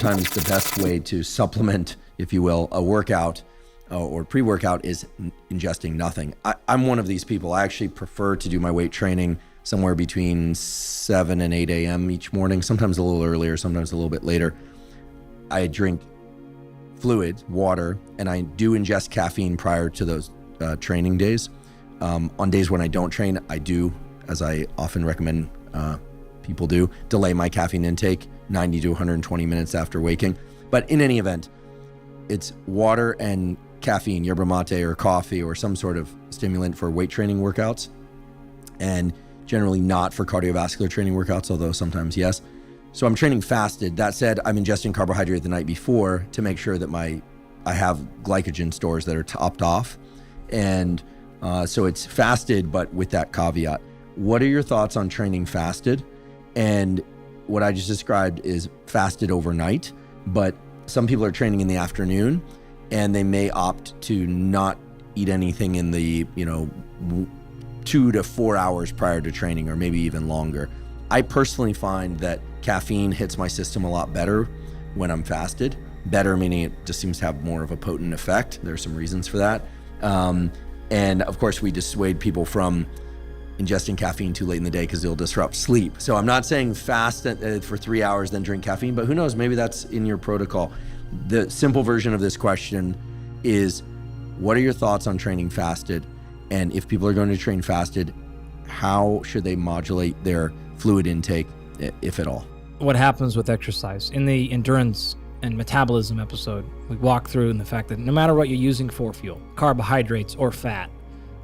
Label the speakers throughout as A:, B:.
A: sometimes the best way to supplement, if you will, a workout or pre-workout is ingesting nothing. I'm one of these people. I actually prefer to do my weight training somewhere between 7 and 8 a.m. each morning, sometimes a little earlier, sometimes a little bit later. I drink fluid, water, and I do ingest caffeine prior to those training days. On days when I don't train, I do, as I often recommend people do, delay my caffeine intake 90 to 120 minutes after waking. But in any event, it's water and caffeine, yerba mate or coffee or some sort of stimulant for weight training workouts, and generally not for cardiovascular training workouts, although sometimes yes. So I'm training fasted. That said, I'm ingesting carbohydrate the night before to make sure that I have glycogen stores that are topped off. And so it's fasted, but with that caveat. What are your thoughts on training fasted? And what I just described is fasted overnight, but some people are training in the afternoon and they may opt to not eat anything in the, 2 to 4 hours prior to training, or maybe even longer. I personally find that caffeine hits my system a lot better when I'm fasted. Better meaning it just seems to have more of a potent effect. There are some reasons for that. And of course, we dissuade people from ingesting caffeine too late in the day because it'll disrupt sleep. So I'm not saying fast for 3 hours, then drink caffeine, but who knows, maybe that's in your protocol. The simple version of this question is, what are your thoughts on training fasted? And if people are going to train fasted, how should they modulate their fluid intake, if at all?
B: What happens with exercise? In the endurance and metabolism episode, we walk through in the fact that no matter what you're using for fuel, carbohydrates or fat,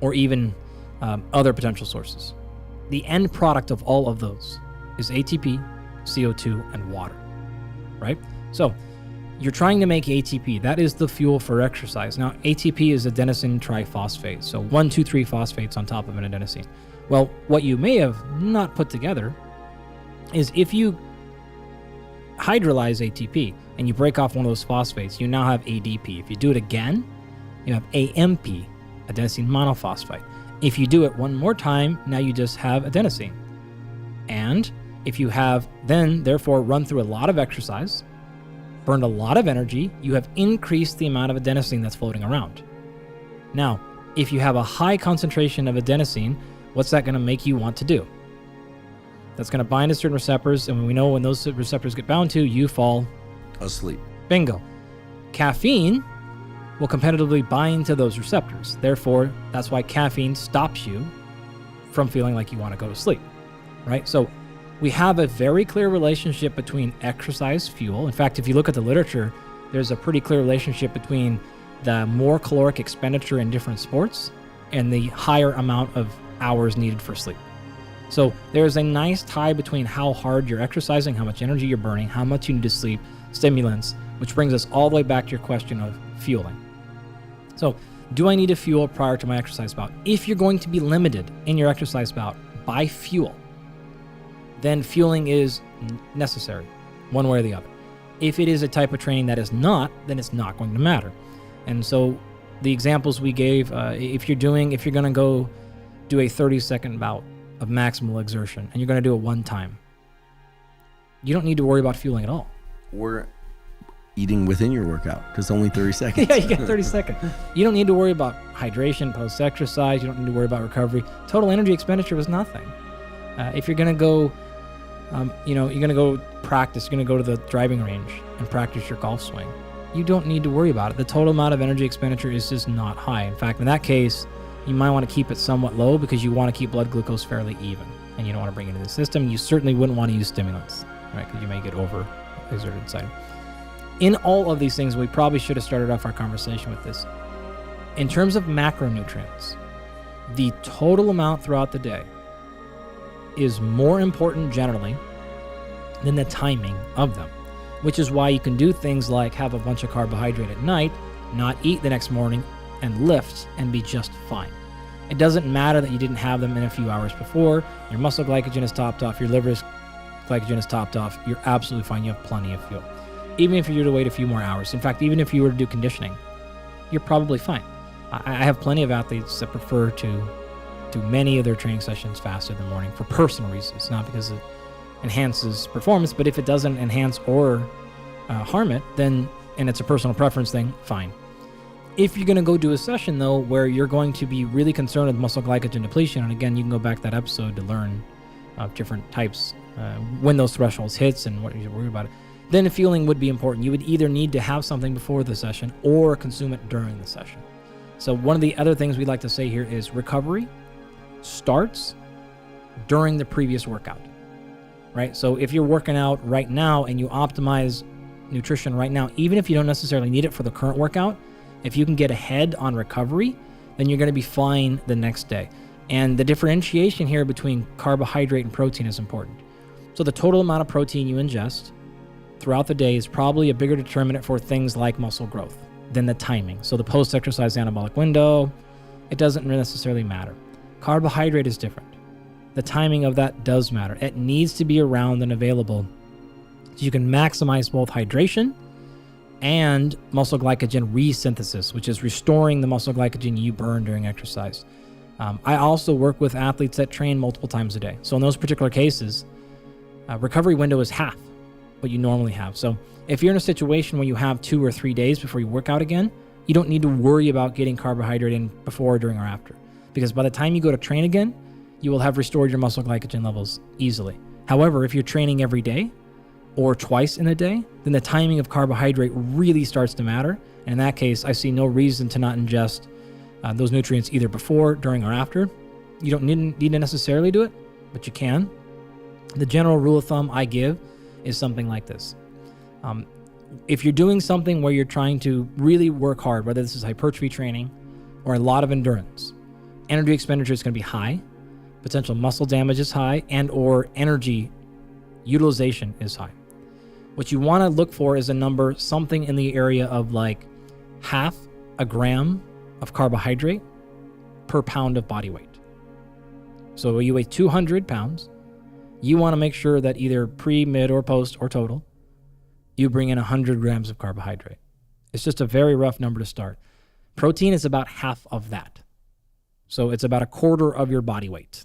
B: or even other potential sources, the end product of all of those is ATP, CO2, and water, right? So you're trying to make ATP. That is the fuel for exercise. Now, ATP is adenosine triphosphate, so 1, 2, 3 phosphates on top of an adenosine. Well, what you may have not put together is if you hydrolyze ATP and you break off one of those phosphates, you now have ADP. If you do it again, you have AMP, adenosine monophosphate. If you do it one more time, now you just have adenosine. And if you have then, therefore, run through a lot of exercise, burned a lot of energy, you have increased the amount of adenosine that's floating around. Now, if you have a high concentration of adenosine, what's that going to make you want to do? That's going to bind to certain receptors, and we know when those receptors get bound to, you fall
A: asleep.
B: Bingo. Caffeine will competitively bind to those receptors. Therefore, that's why caffeine stops you from feeling like you want to go to sleep, right? So we have a very clear relationship between exercise fuel. In fact, if you look at the literature, there's a pretty clear relationship between the more caloric expenditure in different sports and the higher amount of hours needed for sleep. So there's a nice tie between how hard you're exercising, how much energy you're burning, how much you need to sleep, stimulants, which brings us all the way back to your question of fueling. So do I need to fuel prior to my exercise bout? If you're going to be limited in your exercise bout by fuel, then fueling is necessary, one way or the other. If it is a type of training that is not, then it's not going to matter. And so the examples we gave, if you're going to go do a 30-second bout of maximal exertion, and you're going to do it one time, you don't need to worry about fueling at all.
A: Or eating within your workout, because only 30 seconds.
B: Yeah, you got 30 seconds. You don't need to worry about hydration post-exercise. You don't need to worry about recovery. Total energy expenditure was nothing. If you're going to go, you're going to go practice, you're going to go to the driving range and practice your golf swing, you don't need to worry about it. The total amount of energy expenditure is just not high. In fact, in that case, you might want to keep it somewhat low because you want to keep blood glucose fairly even, and you don't want to bring it into the system. You certainly wouldn't want to use stimulants, right? Because you may get over-exerted inside. In all of these things, we probably should have started off our conversation with this. In terms of macronutrients, the total amount throughout the day is more important generally than the timing of them, which is why you can do things like have a bunch of carbohydrate at night, not eat the next morning, and lift and be just fine. It doesn't matter that you didn't have them in a few hours before. Your muscle glycogen is topped off, your liver's glycogen is topped off. You're absolutely fine. You have plenty of fuel. Even if you were to wait a few more hours. In fact, even if you were to do conditioning, you're probably fine. I have plenty of athletes that prefer to do many of their training sessions fasted in the morning for personal reasons, not because it enhances performance, but if it doesn't enhance or harm it, then, and it's a personal preference thing, fine. If you're going to go do a session, though, where you're going to be really concerned with muscle glycogen depletion, and again, you can go back to that episode to learn different types, when those thresholds hits and what you're worried about it, then the fueling would be important. You would either need to have something before the session or consume it during the session. So one of the other things we'd like to say here is recovery starts during the previous workout, right? So if you're working out right now and you optimize nutrition right now, even if you don't necessarily need it for the current workout, if you can get ahead on recovery, then you're going to be fine the next day. And the differentiation here between carbohydrate and protein is important. So the total amount of protein you ingest throughout the day is probably a bigger determinant for things like muscle growth than the timing. So the post-exercise anabolic window, it doesn't necessarily matter. Carbohydrate is different. The timing of that does matter. It needs to be around and available so you can maximize both hydration and muscle glycogen resynthesis, which is restoring the muscle glycogen you burn during exercise. I also work with athletes that train multiple times a day. So in those particular cases, recovery window is half what you normally have. So if you're in a situation where you have 2 or 3 days before you work out again, you don't need to worry about getting carbohydrate in before, during, or after. Because by the time you go to train again, you will have restored your muscle glycogen levels easily. However, if you're training every day or twice in a day, then the timing of carbohydrate really starts to matter. And in that case, I see no reason to not ingest those nutrients either before, during, or after. You don't need to necessarily do it, but you can. The general rule of thumb I give is something like this. If you're doing something where you're trying to really work hard, whether this is hypertrophy training or a lot of endurance, energy expenditure is going to be high, potential muscle damage is high, and or energy utilization is high. What you want to look for is a number, something in the area of like half a gram of carbohydrate per pound of body weight. So you weigh 200 pounds, you want to make sure that either pre, mid, or post, or total, you bring in 100 grams of carbohydrate. It's just a very rough number to start. Protein is about half of that. So it's about a quarter of your body weight.